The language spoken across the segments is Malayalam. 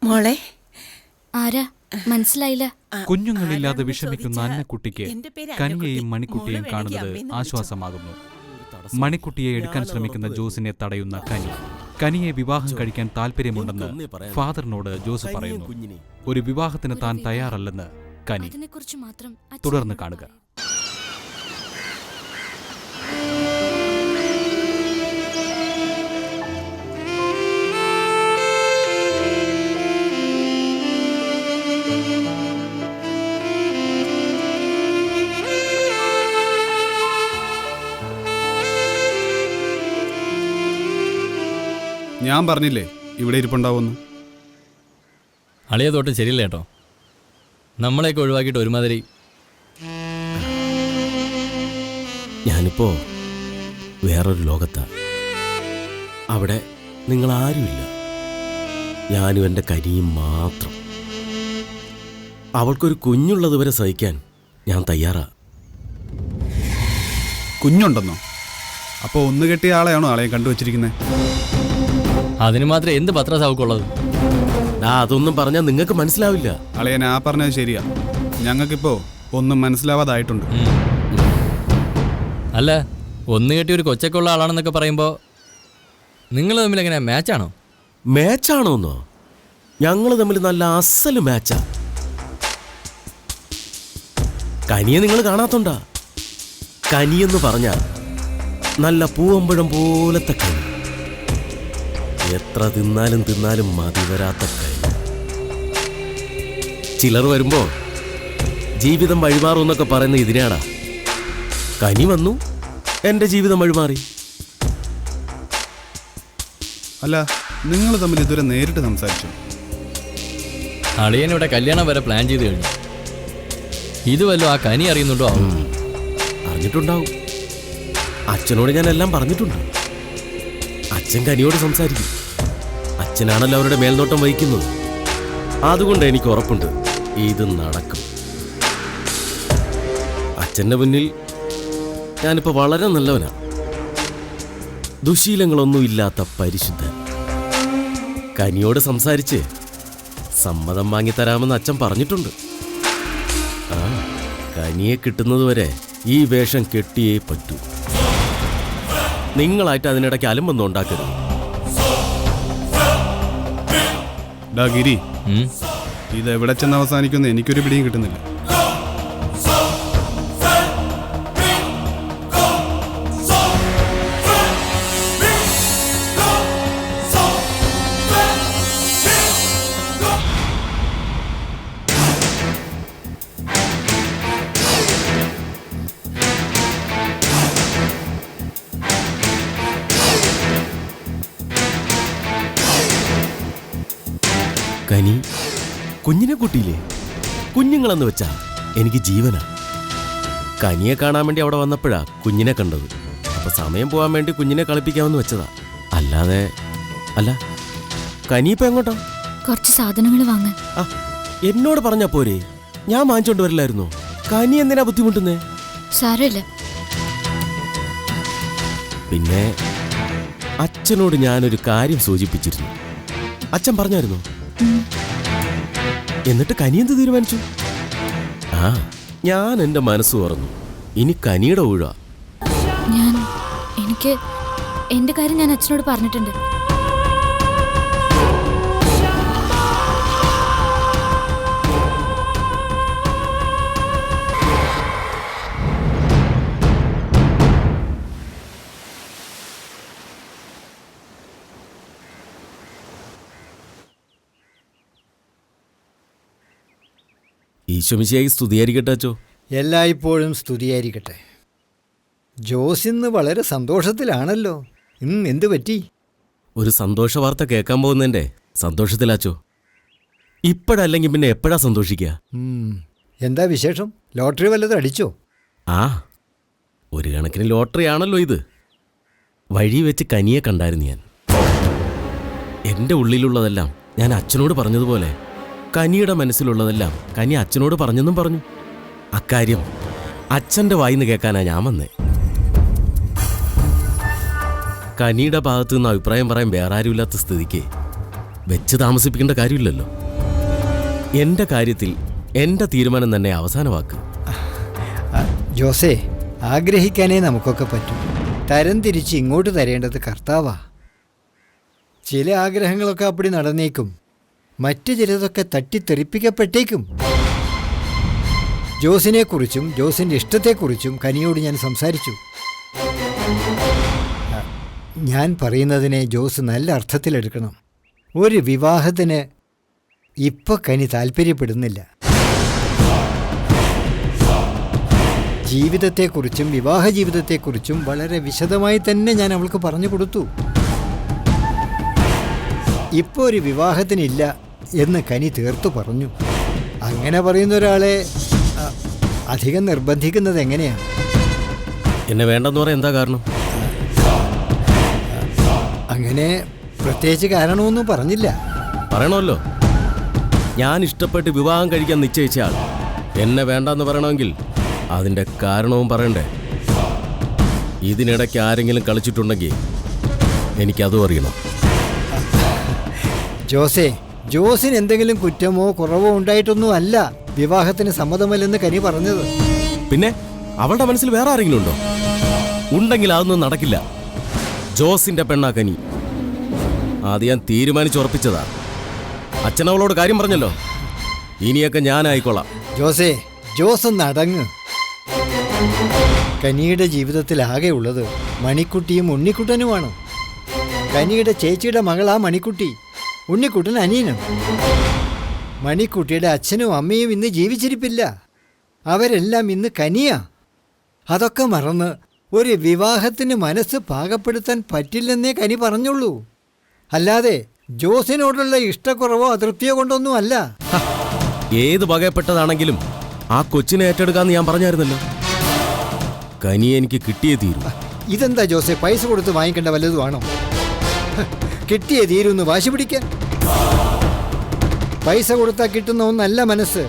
മോളെ ആരാ മനസ്സിലായില്ല. കുഞ്ഞുങ്ങളില്ലാതെ വിഷമിക്കുന്ന അന്നക്കുട്ടിക്ക് കനിയെയും മണിക്കുട്ടിയെയും കാണുന്നത് ആശ്വാസമാകുന്നു. മണിക്കുട്ടിയെ എടുക്കാൻ ശ്രമിക്കുന്ന ജോസിനെ തടയുന്ന കനിയെ വിവാഹം കഴിക്കാൻ താല്പര്യമുണ്ടെന്ന് ഫാദറിനോട് ജോസ് പറയുന്നു. ഒരു വിവാഹത്തിന് താൻ തയ്യാറല്ലെന്ന് കനി. തുടർന്ന് കാണുക. ഞാൻ പറഞ്ഞില്ലേ ഇവിടെ ഇരിപ്പുണ്ടാവുന്നു. അളിയ തോട്ടം ശരിയല്ല കേട്ടോ. നമ്മളെയൊക്കെ ഒഴിവാക്കിയിട്ട് ഒരുമാതിരി. ഞാനിപ്പോ വേറൊരു ലോകത്താ. അവിടെ നിങ്ങളാരുമില്ല. ഞാനും എൻ്റെ കനിയും മാത്രം. അവൾക്കൊരു കുഞ്ഞുള്ളതുവരെ സഹിക്കാൻ ഞാൻ തയ്യാറാ. കുഞ്ഞുണ്ടെന്നോ? അപ്പോൾ ഒന്ന് കെട്ടിയ ആളെയാണോ ആളെ കണ്ടുവച്ചിരിക്കുന്നത്? അതിന് മാത്രം എന്ത് പത്രസാവുക്കുള്ളത്? അതൊന്നും പറഞ്ഞാൽ നിങ്ങൾക്ക് മനസ്സിലാവില്ല. അളയൻ ആ പറഞ്ഞത് ശരിയാ. ഞങ്ങൾക്കിപ്പോ ഒന്നും മനസ്സിലാവാതായിട്ടുണ്ട്. അല്ല, ഒന്ന് കെട്ടി ഒരു കൊച്ചക്കുള്ള ആളാണെന്നൊക്കെ പറയുമ്പോ നിങ്ങൾ തമ്മിൽ എങ്ങനെ മാച്ചാണോ? മാച്ചാണോന്നോ? ഞങ്ങൾ തമ്മിൽ നല്ല അസല് മാച്ചാ. കനിയെ നിങ്ങൾ കാണാത്തോണ്ടാ. കനിയെന്ന് പറഞ്ഞാൽ നല്ല പൂവമ്പഴം പോലത്തെ കനി. എത്ര തിന്നാലും മതി വരാത്ത കനി. ചിലർ വരുമ്പോ ജീവിതം വഴിമാറുമെന്നൊക്കെ പറയുന്ന ഇതിനാടാ. കനി വന്നു, എൻ്റെ ജീവിതം വഴിമാറി. അല്ല, നിങ്ങൾ തമ്മിൽ ഇതുവരെ നേരിട്ട് സംസാരിച്ചു? അളിയനിവിടെ കല്യാണം വരെ പ്ലാൻ ചെയ്ത് കഴിഞ്ഞു. ഇതുവല്ലോ ആ കനി അറിയുന്നുണ്ടോ? അറിഞ്ഞിട്ടുണ്ടാവും. അച്ഛനോട് ഞാൻ എല്ലാം പറഞ്ഞിട്ടുണ്ട്. അച്ഛൻ കനിയോട് സംസാരിക്കും. അച്ഛനാണല്ലോ അവരുടെ മേൽനോട്ടം വഹിക്കുന്നത്. അതുകൊണ്ട് എനിക്ക് ഉറപ്പുണ്ട് ഇത് നടക്കും. അച്ഛൻ്റെ മുന്നിൽ ഞാനിപ്പോൾ വളരെ നല്ലവനാ. ദുശീലങ്ങളൊന്നും ഇല്ലാത്ത പരിശുദ്ധൻ. കനിയോട് സംസാരിച്ച് സമ്മതം വാങ്ങിത്തരാമെന്ന് അച്ഛൻ പറഞ്ഞിട്ടുണ്ട്. കനിയെ കിട്ടുന്നതുവരെ ഈ വേഷം കെട്ടിയേ പറ്റൂ. നിങ്ങളായിട്ട് അതിനിടയ്ക്ക് അലമ്പൊന്നും ഉണ്ടാക്കരുത്. ഗിരി, ഇത് എവിടെ ചെന്ന് അവസാനിക്കുമെന്ന് എനിക്കൊരു പിടിയും കിട്ടുന്നില്ല. കനി കുഞ്ഞിനെ കൂട്ടിയില്ലേ? കുഞ്ഞുങ്ങളെന്ന് വെച്ചാ എനിക്ക് ജീവനാ. കനിയെ കാണാൻ വേണ്ടി അവിടെ വന്നപ്പോഴാ കുഞ്ഞിനെ കണ്ടത്. അപ്പൊ സമയം പോകാൻ വേണ്ടി കുഞ്ഞിനെ കളിപ്പിക്കാമെന്ന് വെച്ചതാ. അല്ലാതെ അല്ല. കനിയിപ്പോ എങ്ങോട്ടാ? കുറച്ച് സാധനങ്ങൾ വാങ്ങാൻ. എന്നോട് പറഞ്ഞാ പോരെ? ഞാൻ വാങ്ങിച്ചോണ്ട് വരില്ലായിരുന്നോ? കനി എന്തിനാ ബുദ്ധിമുട്ടുന്നേ? സാരമില്ല. പിന്നെ അച്ഛനോട് ഞാനൊരു കാര്യം സൂചിപ്പിച്ചിരുന്നു. അച്ഛൻ പറഞ്ഞായിരുന്നോ? എന്നിട്ട് കനി എന്ത് തീരുമാനിച്ചു? ഞാൻ എന്റെ മനസ്സ് തുറന്നു. ഇനി കനിയുടെ ഊഴ. എനിക്ക് എന്റെ കാര്യം ഞാൻ അച്ഛനോട് പറഞ്ഞിട്ടുണ്ട്. ഈശോമിശിഹായ്ക്ക് സ്തുതിയായിരിക്കട്ടെ അച്ചോ. എല്ലായ്പ്പോഴും സ്തുതിയായിരിക്കട്ടെ. ജോസ് ഇന്ന് വളരെ സന്തോഷത്തിലാണല്ലോ. എന്ത് പറ്റി? ഒരു സന്തോഷ വാർത്ത കേൾക്കാൻ പോകുന്നതിൻ്റെ സന്തോഷത്തിലാച്ചോ. ഇപ്പോഴല്ലെങ്കിൽ പിന്നെ എപ്പോഴാ സന്തോഷിക്കുക? എന്താ വിശേഷം? ലോട്ടറി വല്ലതും അടിച്ചോ? ഒരു കണക്കിന് ലോട്ടറി ആണല്ലോ ഇത്. വഴി വെച്ച് കനിയെ കണ്ടായിരുന്നു ഞാൻ. എൻ്റെ ഉള്ളിലുള്ളതെല്ലാം ഞാൻ അച്ഛനോട് പറഞ്ഞതുപോലെ കനിയുടെ മനസ്സിലുള്ളതെല്ലാം കനി അച്ഛനോട് പറഞ്ഞെന്നും പറഞ്ഞു. അക്കാര്യം അച്ഛൻ്റെ വായിന്ന് കേൾക്കാനാ ഞാൻ വന്നേ. കനിയുടെ ഭാഗത്തു നിന്ന് അഭിപ്രായം പറയാൻ വേറെ ആരുമില്ലാത്ത സ്ഥിതിക്ക് വെച്ച് താമസിപ്പിക്കേണ്ട കാര്യമില്ലല്ലോ. എൻ്റെ കാര്യത്തിൽ എൻ്റെ തീരുമാനം തന്നെ അവസാന വാക്ക്. ജോസേ, ആഗ്രഹിക്കാനേ നമുക്കൊക്കെ പറ്റും. തരം തിരിച്ച് ഇങ്ങോട്ട് തരേണ്ടത് കർത്താവാ. ചില ആഗ്രഹങ്ങളൊക്കെ അപ്പടി നടന്നേക്കും, മറ്റു ചിലതൊക്കെ തട്ടിത്തെറിപ്പിക്കപ്പെട്ടേക്കും. ജോസിനെക്കുറിച്ചും ജോസിൻ്റെ ഇഷ്ടത്തെക്കുറിച്ചും കനിയോട് ഞാൻ സംസാരിച്ചു. ഞാൻ പറയുന്നതിനെ ജോസ് നല്ല അർത്ഥത്തിലെടുക്കണം. ഒരു വിവാഹത്തിന് ഇപ്പൊ കനി താല്പര്യപ്പെടുന്നില്ല. ജീവിതത്തെക്കുറിച്ചും വിവാഹ ജീവിതത്തെക്കുറിച്ചും വളരെ വിശദമായി തന്നെ ഞാൻ അവൾക്ക് പറഞ്ഞു കൊടുത്തു. ഇപ്പോൾ ഒരു വിവാഹത്തിനില്ല എന്ന് കനി തീർത്തു പറഞ്ഞു. അങ്ങനെ പറയുന്ന ഒരാളെ അധികം നിർബന്ധിക്കുന്നത് എങ്ങനെയാണ്? എന്നെ വേണ്ടെന്ന് പറയാൻ എന്താ കാരണം? അങ്ങനെ പ്രത്യേകിച്ച് കാരണമൊന്നും പറഞ്ഞില്ല. പറയണമല്ലോ, ഞാൻ ഇഷ്ടപ്പെട്ട് വിവാഹം കഴിക്കാൻ നിശ്ചയിച്ച ആൾ എന്നെ വേണ്ടെന്ന് പറയണമെങ്കിൽ അതിൻ്റെ കാരണവും പറയണ്ടേ? ഇതിനിടയ്ക്ക് ആരെങ്കിലും കളിച്ചിട്ടുണ്ടെങ്കിൽ എനിക്കതും അറിയണം. ജോസേ, ജോസിന് എന്തെങ്കിലും കുറ്റമോ കുറവോ ഉണ്ടായിട്ടൊന്നും അല്ല വിവാഹത്തിന് സമ്മതമല്ലെന്ന് കനി പറഞ്ഞത്. പിന്നെ അവളുടെ മനസ്സിൽ വേറെ ആരെങ്കിലും ഉണ്ടോ? ഉണ്ടെങ്കിൽ അതൊന്നും നടക്കില്ല. ജോസിന്റെ പെണ്ണാ കനി. അത് ഞാൻ തീരുമാനിച്ചുറപ്പിച്ചതാ. അച്ഛൻ അവളോട് കാര്യം പറഞ്ഞല്ലോ, ഇനിയൊക്കെ ഞാനായിക്കോളാം. ജോസേ, ജോസ് ഒന്ന് അടങ്ങ്. കനിയുടെ ജീവിതത്തിൽ ആകെ ഉള്ളത് മണിക്കുട്ടിയും ഉണ്ണിക്കുട്ടനുമാണ്. കനിയുടെ ചേച്ചിയുടെ മകളാ മണിക്കുട്ടി, ഉണ്ണിക്കുട്ടൻ അനിയനും. മണിക്കുട്ടിയുടെ അച്ഛനും അമ്മയും ഇന്ന് ജീവിച്ചിരിപ്പില്ല. അവരെല്ലാം ഇന്ന് കനിയാ. അതൊക്കെ മറന്ന് ഒരു വിവാഹത്തിന് മനസ്സ് പാകപ്പെടുത്താൻ പറ്റില്ലെന്നേ കനി പറഞ്ഞുള്ളൂ. അല്ലാതെ ജോസിനോടുള്ള ഇഷ്ടക്കുറവോ അതൃപ്തിയോ കൊണ്ടൊന്നും അല്ല. ഏത് വകയപ്പെട്ടതാണെങ്കിലും ആ കൊച്ചിനെ ഏറ്റെടുക്കാന്ന് ഞാൻ പറഞ്ഞായിരുന്നല്ലോ. കനിയെ എനിക്ക് കിട്ടിയേ തീരും. ഇതെന്താ ജോസെ, പൈസ കൊടുത്ത് വാങ്ങിക്കേണ്ട വല്ലതുമാണോ? കിട്ടിയേ തീരുന്ന് വാശി പിടിക്കാൻ. പൈസ കൊടുത്താൽ കിട്ടുന്ന ഒന്നല്ല മനസ്സ്.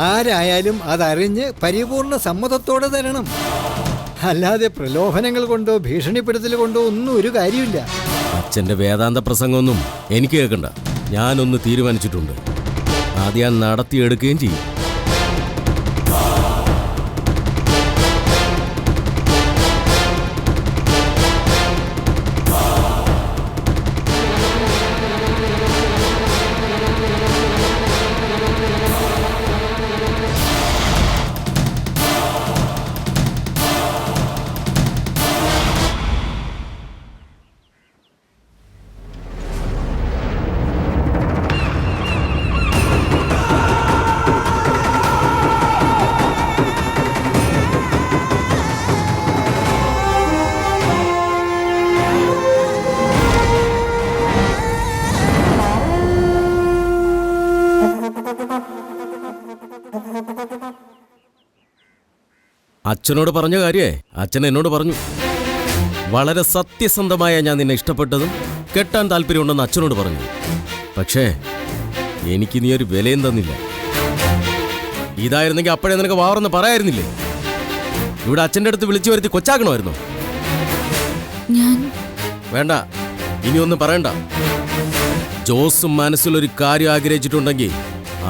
ആരായാലും അതറിഞ്ഞ് പരിപൂർണ സമ്മതത്തോടെ തരണം. അല്ലാതെ പ്രലോഭനങ്ങൾ കൊണ്ടോ ഭീഷണിപ്പെടുത്തൽ കൊണ്ടോ ഒന്നും ഒരു കാര്യമില്ല. അച്ഛൻ്റെ വേദാന്ത പ്രസംഗമൊന്നും എനിക്ക് കേൾക്കണ്ട. ഞാനൊന്ന് തീരുമാനിച്ചിട്ടുണ്ട്, അത് ഞാൻ നടത്തിയെടുക്കുകയും ചെയ്യും. അച്ഛനോട് പറഞ്ഞ കാര്യേ അച്ഛൻ എന്നോട് പറഞ്ഞു. വളരെ സത്യസന്ധമായ ഞാൻ നിന്നെ ഇഷ്ടപ്പെട്ടതും കെട്ടാൻ താല്പര്യമുണ്ടെന്ന് അച്ഛനോട് പറഞ്ഞു. പക്ഷേ എനിക്ക് നീ ഒരു വിലയും തന്നില്ല. ഇതായിരുന്നെങ്കിൽ അപ്പോഴേ നിനക്ക് വാറന്ന് പറയായിരുന്നില്ലേ? ഇവിടെ അച്ഛൻ്റെ അടുത്ത് വിളിച്ചു വരുത്തി കൊച്ചാക്കണമായിരുന്നോ? വേണ്ട, ഇനിയൊന്നും പറയണ്ട. ജോസും മനസ്സിലൊരു കാര്യം ആഗ്രഹിച്ചിട്ടുണ്ടെങ്കിൽ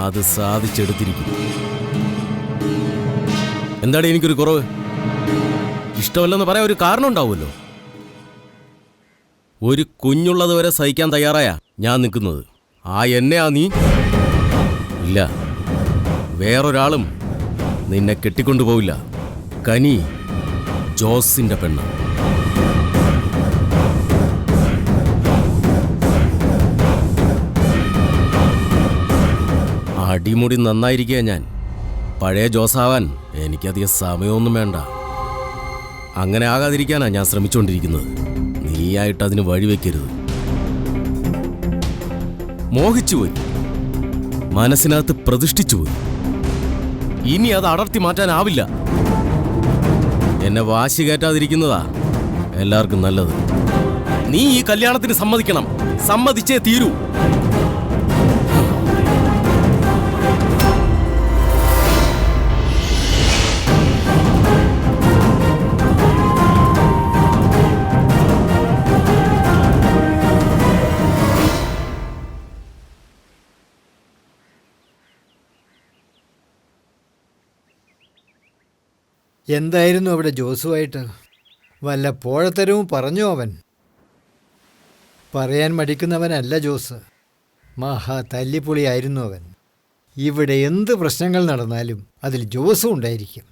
അത് സാധിച്ചെടുത്തിരിക്കും. എന്താണ് എനിക്കൊരു കുറവ്? ഇഷ്ടമല്ലെന്ന് പറയാൻ ഒരു കാരണം ഉണ്ടാവുമല്ലോ. ഒരു കുഞ്ഞുള്ളത് വരെ സഹിക്കാൻ തയ്യാറായ ഞാൻ നിൽക്കുന്നത്. ആ എന്നെയാ നീ? ഇല്ല, വേറൊരാളും നിന്നെ കെട്ടിക്കൊണ്ടുപോവില്ല. കനി ജോസിന്റെ പെണ്ണ്. അടിമുടി നന്നായിരിക്കുക ഞാൻ. പഴയ ജോസാവാൻ എനിക്കധികം സമയമൊന്നും വേണ്ട. അങ്ങനെ ആകാതിരിക്കാനാണ് ഞാൻ ശ്രമിച്ചുകൊണ്ടിരിക്കുന്നത്. നീയായിട്ട് അതിന് വഴിവെക്കരുത്. മോഹിച്ചുപോയി, മനസ്സിനകത്ത് പ്രതിഷ്ഠിച്ചുപോയി. ഇനി അത് അടർത്തി മാറ്റാനാവില്ല. എന്നെ വാശി കയറ്റാതിരിക്കുന്നതാ എല്ലാവർക്കും നല്ലത്. നീ ഈ കല്യാണത്തിന് സമ്മതിക്കണം. സമ്മതിച്ചേ തീരൂ. എന്തായിരുന്നു അവിടെ ജോസുമായിട്ട്? വല്ല പോഴത്തരവും പറഞ്ഞോ അവൻ? പറയാൻ മടിക്കുന്നവനല്ല ജോസ്. മഹാ തല്ലിപ്പൊളിയായിരുന്നു അവൻ. ഇവിടെ എന്ത് പ്രശ്നങ്ങൾ നടന്നാലും അതിൽ ജോസും ഉണ്ടായിരിക്കും.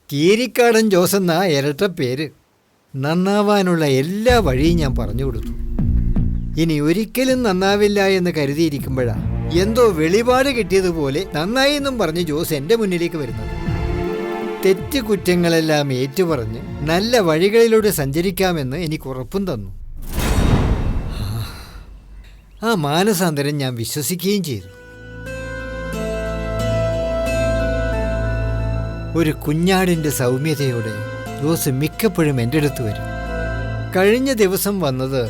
കീരിക്കാടൻ ജോസ് എന്നാ ഇരട്ട പേര്. നന്നാവാനുള്ള എല്ലാ വഴിയും ഞാൻ പറഞ്ഞു കൊടുത്തു. ഇനി ഒരിക്കലും നന്നാവില്ല എന്ന് കരുതിയിരിക്കുമ്പോഴാണ് എന്തോ വെളിപാട് കിട്ടിയതുപോലെ നന്നായി എന്നും പറഞ്ഞ് ജോസ് എൻ്റെ മുന്നിലേക്ക് വരുന്നത്. തെറ്റ് കുറ്റങ്ങളെല്ലാം ഏറ്റുപറഞ്ഞ് നല്ല വഴികളിലൂടെ സഞ്ചരിക്കാമെന്ന് എനിക്ക് ഉറപ്പും തന്നു. ആ മാനസാന്തരം ഞാൻ വിശ്വസിക്കുകയും ചെയ്തു. ഒരു കുഞ്ഞാടിൻ്റെ സൗമ്യതയോടെ ജോസ് മിക്കപ്പോഴും എൻ്റെ അടുത്ത് വരും. കഴിഞ്ഞ ദിവസം വന്നത്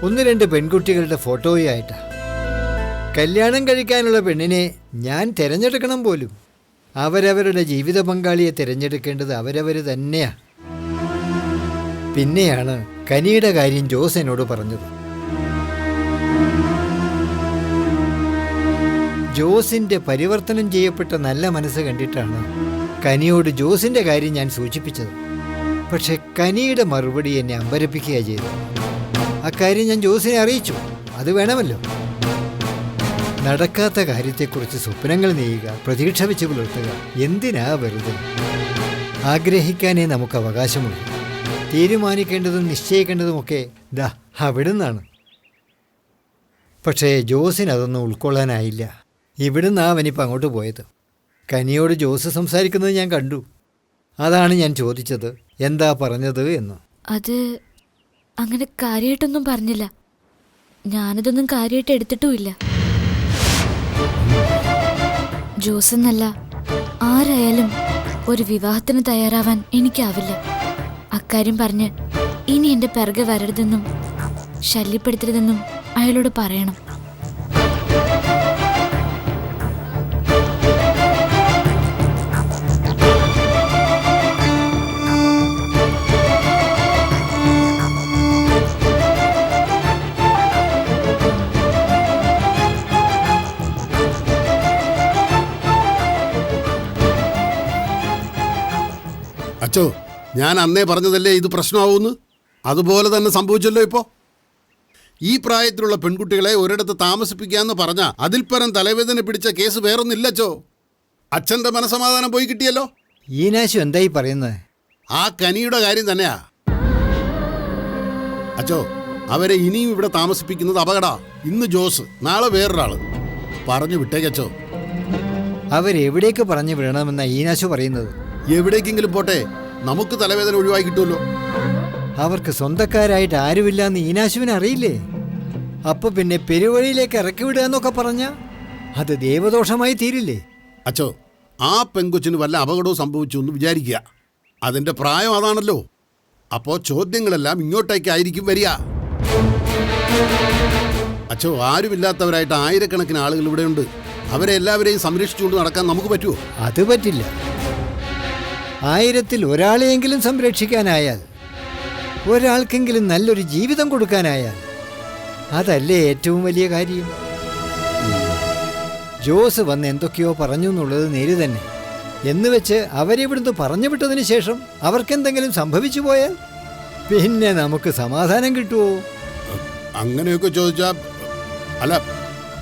1-2 പെൺകുട്ടികളുടെ ഫോട്ടോയായിട്ടാണ്. കല്യാണം കഴിക്കാനുള്ള പെണ്ണിനെ ഞാൻ തിരഞ്ഞെടുക്കണം പോലും. അവരവരുടെ ജീവിത പങ്കാളിയെ തിരഞ്ഞെടുക്കേണ്ടത് അവരവർ തന്നെയാണ്. പിന്നെയാണ് കനിയുടെ കാര്യം ജോസ് എന്നോട് പറഞ്ഞത്. ജോസിൻ്റെ പരിവർത്തനം ചെയ്യപ്പെട്ട നല്ല മനസ്സ് കണ്ടിട്ടാണ് കനിയോട് ജോസിൻ്റെ കാര്യം ഞാൻ സൂചിപ്പിച്ചത്. പക്ഷെ കനിയുടെ മറുപടി എന്നെ അമ്പരപ്പിക്കുക ചെയ്തു. അക്കാര്യം ഞാൻ ജോസിനെ അറിയിച്ചു. അത് വേണമല്ലോ. നടക്കാത്ത കാര്യത്തെക്കുറിച്ച് സ്വപ്നങ്ങൾ നെയ്യുക, പ്രതീക്ഷ വെച്ച് പുലർത്തുക എന്തിനാ വെറുതെ? ആഗ്രഹിക്കാനേ നമുക്ക് അവകാശമുള്ളൂ. തീരുമാനിക്കേണ്ടതും നിശ്ചയിക്കേണ്ടതുമൊക്കെ ദാ അവിടുന്നാണ്. പക്ഷേ ജോസിന് അതൊന്നും ഉൾക്കൊള്ളാനായില്ല. ഇവിടുന്നാ അവനിപ്പോൾ അങ്ങോട്ട് പോയത്. കനിയോട് ജോസ് സംസാരിക്കുന്നത് ഞാൻ കണ്ടു. അതാണ് ഞാൻ ചോദിച്ചത്, എന്താ പറഞ്ഞത് എന്ന്. അത് അങ്ങനെ കാര്യമായിട്ടൊന്നും പറഞ്ഞില്ല. ഞാനതൊന്നും കാര്യമായിട്ട് എടുത്തിട്ടുമില്ല. ജോസ് എന്നല്ല, ആരായാലും ഒരു വിവാഹത്തിന് തയ്യാറാവാൻ എനിക്കാവില്ല. അക്കാര്യം പറഞ്ഞ് ഇനി എൻ്റെ പിറകെ വരരുതെന്നും ശല്യപ്പെടുത്തരുതെന്നും അയാളോട് പറയണം. അച്ചോ, ഞാൻ അന്നേ പറഞ്ഞതല്ലേ ഇത് പ്രശ്നമാവുമെന്ന്. അതുപോലെ തന്നെ സംഭവിച്ചല്ലോ. ഇപ്പോൾ ഈ പ്രായത്തിലുള്ള പെൺകുട്ടികളെ ഒരിടത്ത് താമസിപ്പിക്കാമെന്ന് പറഞ്ഞാൽ അതിൽ പരം തലവേദന പിടിച്ച കേസ് വേറൊന്നില്ലച്ചോ. അച്ഛൻ്റെ മനസമാധാനം പോയി കിട്ടിയല്ലോ. ഈനാശു എന്തായി പറയുന്നത്? ആ കനിയുടെ കാര്യം തന്നെയാ അച്ചോ. അവരെ ഇനിയും ഇവിടെ താമസിപ്പിക്കുന്നത് അപകടാ. ഇന്ന് ജോസ്, നാളെ വേറൊരാള്. പറഞ്ഞു വിട്ടേക്കച്ചോ. അവരെവിടേക്ക് പറഞ്ഞു വിടണമെന്നാണ് ഈനാശു പറയുന്നത്? എവിടേക്കെങ്കിലും പോട്ടെ, നമുക്ക് തലവേദന ഒഴിവായി കിട്ടുമല്ലോ. അവർക്ക് സ്വന്തക്കാരായിട്ട് ആരുമില്ലാന്ന് ഈനാശുവിന് അറിയില്ലേ? അപ്പോൾ പിന്നെ പെരുവഴിയിലേക്ക് ഇറക്കി വിടുക എന്നൊക്കെ പറഞ്ഞാൽ അത് ദേവദോഷമായി തീരില്ലേ? അച്ചോ, ആ പെൺകൊച്ചിന് വല്ല അപകടവും സംഭവിച്ചു എന്ന് വിചാരിക്കുക. അതിൻ്റെ പ്രായം അതാണല്ലോ. അപ്പോൾ ചോദ്യങ്ങളെല്ലാം ഇങ്ങോട്ടേക്കായിരിക്കും വരിക. അച്ചോ, ആരുമില്ലാത്തവരായിട്ട് ആയിരക്കണക്കിന് ആളുകൾ ഇവിടെയുണ്ട്. അവരെ എല്ലാവരെയും സംരക്ഷിച്ചുകൊണ്ട് നടക്കാൻ നമുക്ക് പറ്റുമോ? അത് പറ്റില്ല. 1000-ൽ ഒരാളെയെങ്കിലും സംരക്ഷിക്കാനായാൽ, ഒരാൾക്കെങ്കിലും നല്ലൊരു ജീവിതം കൊടുക്കാനായാൽ അതല്ലേ ഏറ്റവും വലിയ കാര്യം. ജോസ് വന്ന് എന്തൊക്കെയോ പറഞ്ഞു എന്നുള്ളത് നേര് തന്നെ. എന്ന് വെച്ച് അവരിവിടുന്ന് പറഞ്ഞു വിട്ടതിന് ശേഷം അവർക്കെന്തെങ്കിലും സംഭവിച്ചു പോയാൽ പിന്നെ നമുക്ക് സമാധാനം കിട്ടുമോ? അങ്ങനെയൊക്കെ ചോദിച്ചാൽ, അല്ല,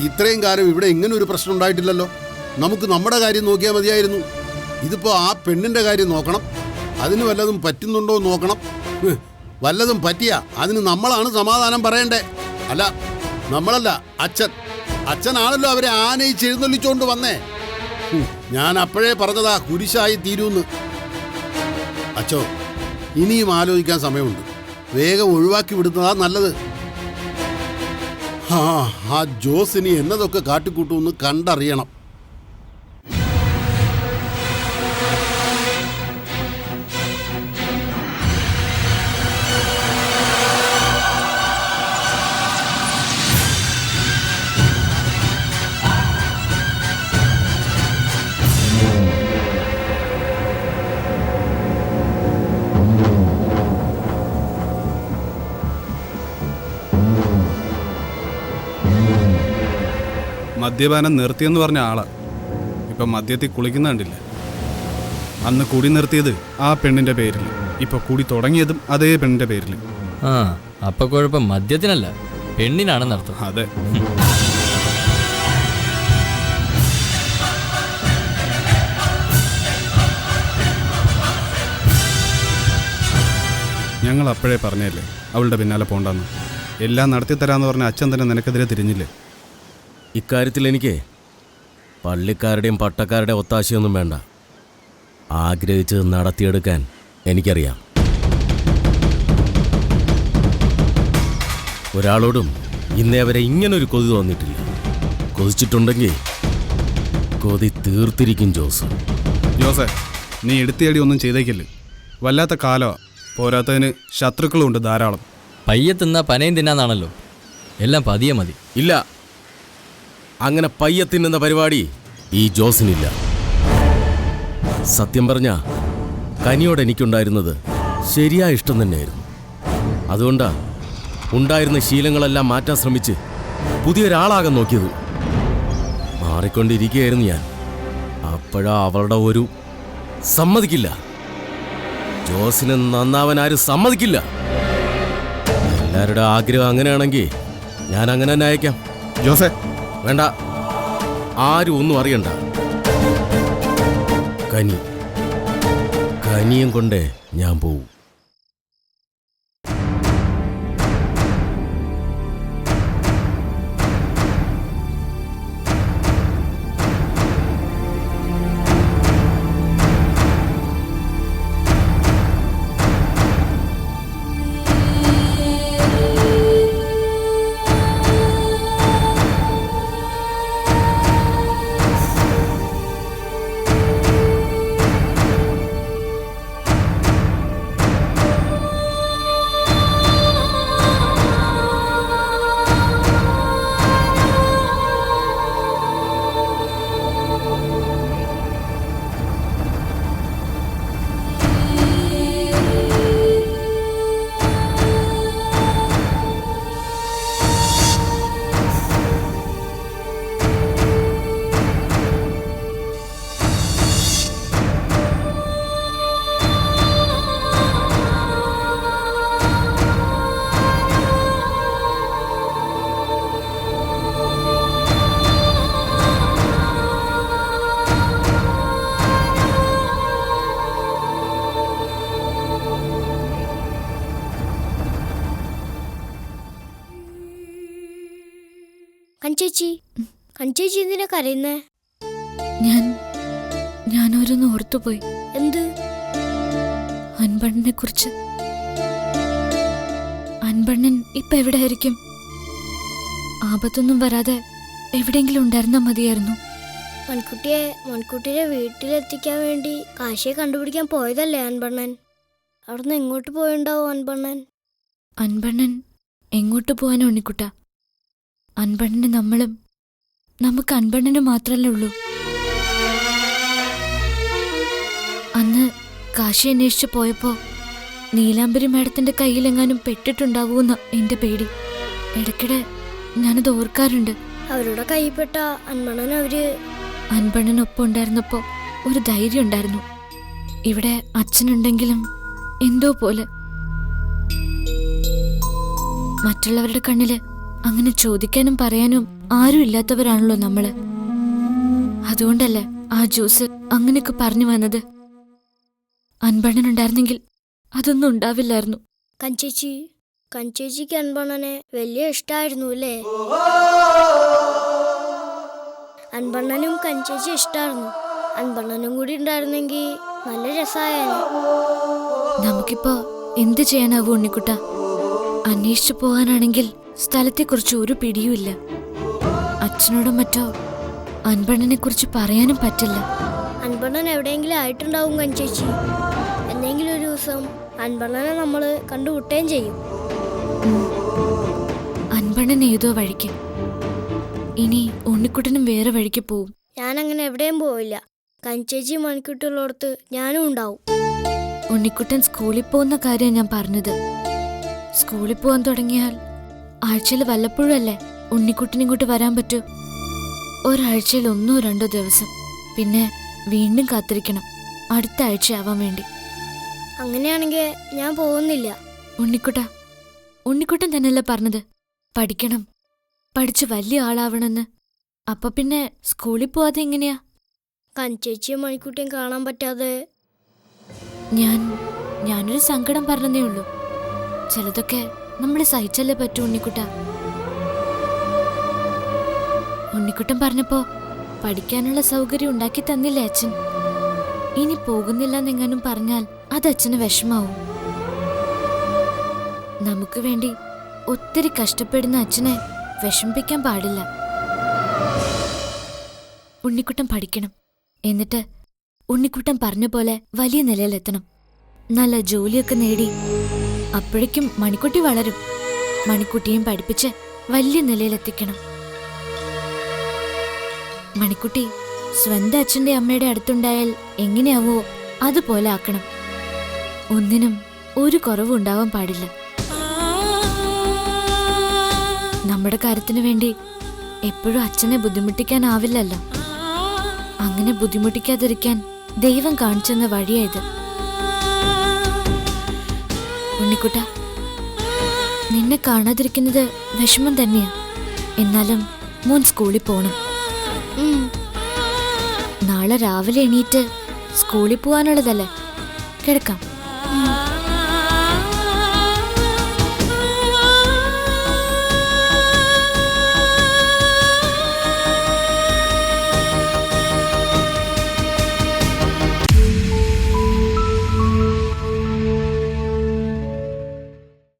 ഇത്രയും കാലം ഇവിടെ ഇങ്ങനെ ഒരു പ്രശ്നം ഉണ്ടായിട്ടില്ലല്ലോ. നമുക്ക് നമ്മുടെ കാര്യം നോക്കിയാൽ മതിയായിരുന്നു. ഇതിപ്പോൾ ആ പെണ്ണിൻ്റെ കാര്യം നോക്കണം. അതിന് വല്ലതും പറ്റുന്നുണ്ടോ എന്ന് നോക്കണം. വല്ലതും പറ്റിയാ അതിന് നമ്മളാണ് സമാധാനം പറയണ്ടേ. അല്ല, നമ്മളല്ല, അച്ഛൻ. അച്ഛനാണല്ലോ അവരെ ആനയിച്ച് എഴുന്നള്ളിച്ചുകൊണ്ട് വന്നേ. ഞാൻ അപ്പോഴേ പറഞ്ഞതാ കുരിശായി തീരൂന്ന്. അച്ചോ, ഇനിയും ആലോചിക്കാൻ സമയമുണ്ട്. വേഗം ഒഴിവാക്കി വിടുന്നതാ നല്ലത്. ആ ജോസിനി എന്നതൊക്കെ കാട്ടിക്കൂട്ടുമെന്ന് കണ്ടറിയണം. മദ്യപാനം നിർത്തിയെന്ന് പറഞ്ഞ ആളാ ഇപ്പം മദ്യത്തിൽ കുളിക്കുന്ന കണ്ടില്ല. അന്ന് കുടി നിർത്തിയത് ആ പെണ്ണിന്റെ പേരിൽ, ഇപ്പൊ കുടി തുടങ്ങിയതും അതേ പെണ്ണിന്റെ പേരിൽ. ആ അപ്പൊ കുഴപ്പം മദ്യത്തിനല്ല, പെണ്ണിനാണെന്നർത്ഥം. അതെ. ഞങ്ങൾ അപ്പോഴേ പറഞ്ഞല്ലേ അവളുടെ പിന്നാലെ പോണ്ടെന്ന്. എല്ലാം നടത്തിത്തരാന്ന് പറഞ്ഞ അച്ഛൻ തന്നെ നിനക്കെതിരെ തിരിഞ്ഞില്ലേ? ഇക്കാര്യത്തിൽ എനിക്ക് പള്ളിക്കാരുടെയും പട്ടക്കാരുടെയും ഒത്താശയൊന്നും വേണ്ട. ആഗ്രഹിച്ചത് നടത്തിയെടുക്കാൻ എനിക്കറിയാം. ഒരാളോടും ഇന്നേ വരെ ഇങ്ങനൊരു കൊതി തോന്നിയിട്ടില്ല. കൊതിച്ചിട്ടുണ്ടെങ്കിൽ കൊതി തീർത്തിരിക്കും ജോസ്. ജോസേ, നീ എടുത്തിയടി ഒന്നും ചെയ്തേക്കില്ലേ? വല്ലാത്ത കാലമാണ്. പോരാത്തതിന് ശത്രുക്കളുണ്ട് ധാരാളം. പയ്യെ തിന്നാ പനയും തിന്നാന്നാണല്ലോ, എല്ലാം പതിയെ മതി. ഇല്ല, അങ്ങനെ പയ്യെ തിന്നുന്ന പരിപാടി ഈ ജോസിനില്ല. സത്യം പറഞ്ഞ കനിയോട് എനിക്കുണ്ടായിരുന്നത് ശരിയായ ഇഷ്ടം തന്നെയായിരുന്നു. അതുകൊണ്ടാ ഉണ്ടായിരുന്ന ശീലങ്ങളെല്ലാം മാറ്റാൻ ശ്രമിച്ച് പുതിയൊരാളാകാൻ നോക്കിയത്. മാറിക്കൊണ്ടിരിക്കുകയായിരുന്നു ഞാൻ. അപ്പോഴാ അവളുടെ ഒരു സമ്മതിക്കില്ല. ജോസിന് നന്നാവാൻ ആരും സമ്മതിക്കില്ല. എല്ലാവരുടെ ആഗ്രഹം അങ്ങനെയാണെങ്കിൽ ഞാൻ അങ്ങനെ തന്നെ അയക്കാം. ജോസേ, വേണ്ട, ആരും ഒന്നും അറിയണ്ട. കനിയും കൊണ്ടേ ഞാൻ പോവും. കഞ്ചേച്ചി എന്തിനാ കരയുന്നേ? ഞാനോരൊന്ന് ഓർത്തുപോയി. എന്ത്? അൻപണ്ണനെ കുറിച്ച്. അൻപണ്ണൻ ഇപ്പൊ എവിടെയായിരിക്കും? ആപത്തൊന്നും വരാതെ എവിടെയെങ്കിലും ഉണ്ടായിരുന്നാ മതിയായിരുന്നു. മൺകുട്ടിയെ വീട്ടിലെത്തിക്കാൻ വേണ്ടി കാശിയെ കണ്ടുപിടിക്കാൻ പോയതല്ലേ അൻപണ്ണൻ? അവിടുന്ന് എങ്ങോട്ട് പോയിണ്ടാവും അൻപണ്ണൻ? അൻപണ്ണൻ എങ്ങോട്ട് പോവാനോ ഉണ്ണിക്കുട്ട? അൻപണ്ണന് നമ്മളും, നമുക്ക് അൻപണ്ണന് മാത്രല്ലേ ഉള്ളൂ. അന്ന് കാശി അന്വേഷിച്ചു പോയപ്പോ നീലാംബരി മാഡത്തിന്റെ കയ്യിലെങ്ങാനും പെട്ടിട്ടുണ്ടാവൂന്ന എന്റെ പേടി. ഇടയ്ക്കിടെ ഞാനത് ഓർക്കാറുണ്ട്. അവരുടെ കൈപ്പെട്ട അൻപണ്ണനൊപ്പം ഉണ്ടായിരുന്നപ്പോ ഒരു ധൈര്യം ഉണ്ടായിരുന്നു. ഇവിടെ അച്ഛനുണ്ടെങ്കിലും എന്തോ പോലെ. മറ്റുള്ളവരുടെ കണ്ണില് അങ്ങനെ ചോദിക്കാനും പറയാനും ആരും ഇല്ലാത്തവരാണല്ലോ നമ്മള്. അതുകൊണ്ടല്ലേ ആ ജ്യൂസ് അങ്ങനെയൊക്കെ പറഞ്ഞു വന്നത്. അൻപണ്ണനുണ്ടായിരുന്നെങ്കിൽ അതൊന്നും ഉണ്ടാവില്ലായിരുന്നു. കഞ്ചേച്ചിക്ക് അൻപണ്ണനെ വലിയ ഇഷ്ടായിരുന്നു അല്ലേ? അൻപണ്ണനും കഞ്ചേച്ചി ഇഷ്ടായിരുന്നു. അൻപണ്ണനും കൂടി ഉണ്ടായിരുന്നെങ്കിൽ നല്ല രസമായേനെ. നമുക്കിപ്പോ എന്ത് ചെയ്യാനാവൂ ഉണ്ണിക്കുട്ട? അന്വേഷിച്ചു പോകാനാണെങ്കിൽ സ്ഥലത്തെക്കുറിച്ച് ഒരു പിടിയുമില്ല. അച്ഛനോടോ മറ്റോ അൻപണ്ണനെ കുറിച്ച് പറയാനും പറ്റില്ല. അൻപണ്ണൻ എവിടെയെങ്കിലും ആയിട്ടുണ്ടാവും കഞ്ചേച്ചി. എന്തെങ്കിലും ഒരു ദിവസം അൻപണ്ണനെ നമ്മള് കണ്ടുമുട്ടുകയും ചെയ്യും. അൻപണ്ണൻ ഏതോ വഴിക്ക്. ഇനി ഉണ്ണിക്കുട്ടനും വേറെ വഴിക്ക് പോവും. ഞാനങ്ങനെ എവിടെയും പോവില്ല. കഞ്ചേച്ചി മൺകുട്ടികളോടത്ത് ഞാനും ഉണ്ടാവും. ഉണ്ണിക്കുട്ടൻ സ്കൂളിൽ പോകുന്ന കാര്യം ഞാൻ പറഞ്ഞത്. സ്കൂളിൽ പോകാൻ തുടങ്ങിയാൽ ആഴ്ചയിൽ വല്ലപ്പോഴല്ലേ ഉണ്ണിക്കുട്ടൻ ഇങ്ങോട്ട് വരാൻ പറ്റൂ. ഒരാഴ്ചയിൽ 1-2 ദിവസം, പിന്നെ വീണ്ടും കാത്തിരിക്കണം. അടുത്ത ആഴ്ച ആവാൻ വേണ്ടി. അങ്ങനെയാണെങ്കിൽ ഞാൻ പോകുന്നില്ല. ഉണ്ണിക്കുട്ടൻ തന്നെയല്ലേ പറഞ്ഞത് പഠിക്കണം, പഠിച്ച് വലിയ ആളാവണമെന്ന്. അപ്പൊ പിന്നെ സ്കൂളിൽ പോവാതെ എങ്ങനെയാ? കഞ്ചേച്ചിയും മണിക്കുട്ടിയും കാണാൻ പറ്റാതെ. ഞാനൊരു സങ്കടം പറഞ്ഞതേ ഉള്ളൂ. ചിലതൊക്കെ നമ്മൾ സഹിച്ചല്ലേ പറ്റൂ ഉണ്ണിക്കുട്ട. ഉണ്ണിക്കുട്ടൻ പറഞ്ഞപ്പോ പഠിക്കാനുള്ള സൗകര്യം ഉണ്ടാക്കി തന്നില്ലേ അച്ഛൻ. ഇനി പോകുന്നില്ലെന്നെങ്ങാനും പറഞ്ഞാൽ അത് അച്ഛന് വിഷമാവും. നമുക്ക് വേണ്ടി ഒത്തിരി കഷ്ടപ്പെടുന്ന അച്ഛനെ വിഷമിപ്പിക്കാൻ പാടില്ല. ഉണ്ണിക്കുട്ടൻ പഠിക്കണം, എന്നിട്ട് ഉണ്ണിക്കുട്ടൻ പറഞ്ഞ പോലെ വലിയ നിലയിലെത്തണം, നല്ല ജോലിയൊക്കെ നേടി. അപ്പോഴേക്കും മണിക്കുട്ടി വളരും. മണിക്കുട്ടിയും പഠിപ്പിച്ച് വലിയ നിലയിലെത്തിക്കണം. മണിക്കുട്ടി സ്വന്തം അച്ഛൻ്റെ അമ്മയുടെ അടുത്തുണ്ടായാൽ എങ്ങനെയാവോ അതുപോലെ ആക്കണം. ഒന്നിനും ഒരു കുറവും ഉണ്ടാവാൻ പാടില്ല. നമ്മുടെ കാര്യത്തിന് വേണ്ടി എപ്പോഴും അച്ഛനെ ബുദ്ധിമുട്ടിക്കാനാവില്ലല്ലോ. അങ്ങനെ ബുദ്ധിമുട്ടിക്കാതിരിക്കാൻ ദൈവം കാണിച്ചെന്ന വഴിയായത്. ഉണ്ണിക്കുട്ട, നിന്നെ കാണാതിരിക്കുന്നത് വിഷമം തന്നെയാ. എന്നാലും മോൻ സ്കൂളിൽ പോണം. നാളെ രാവിലെ എണീറ്റ് സ്കൂളിൽ പോവാനുള്ളതല്ലേ. കിടക്കാം.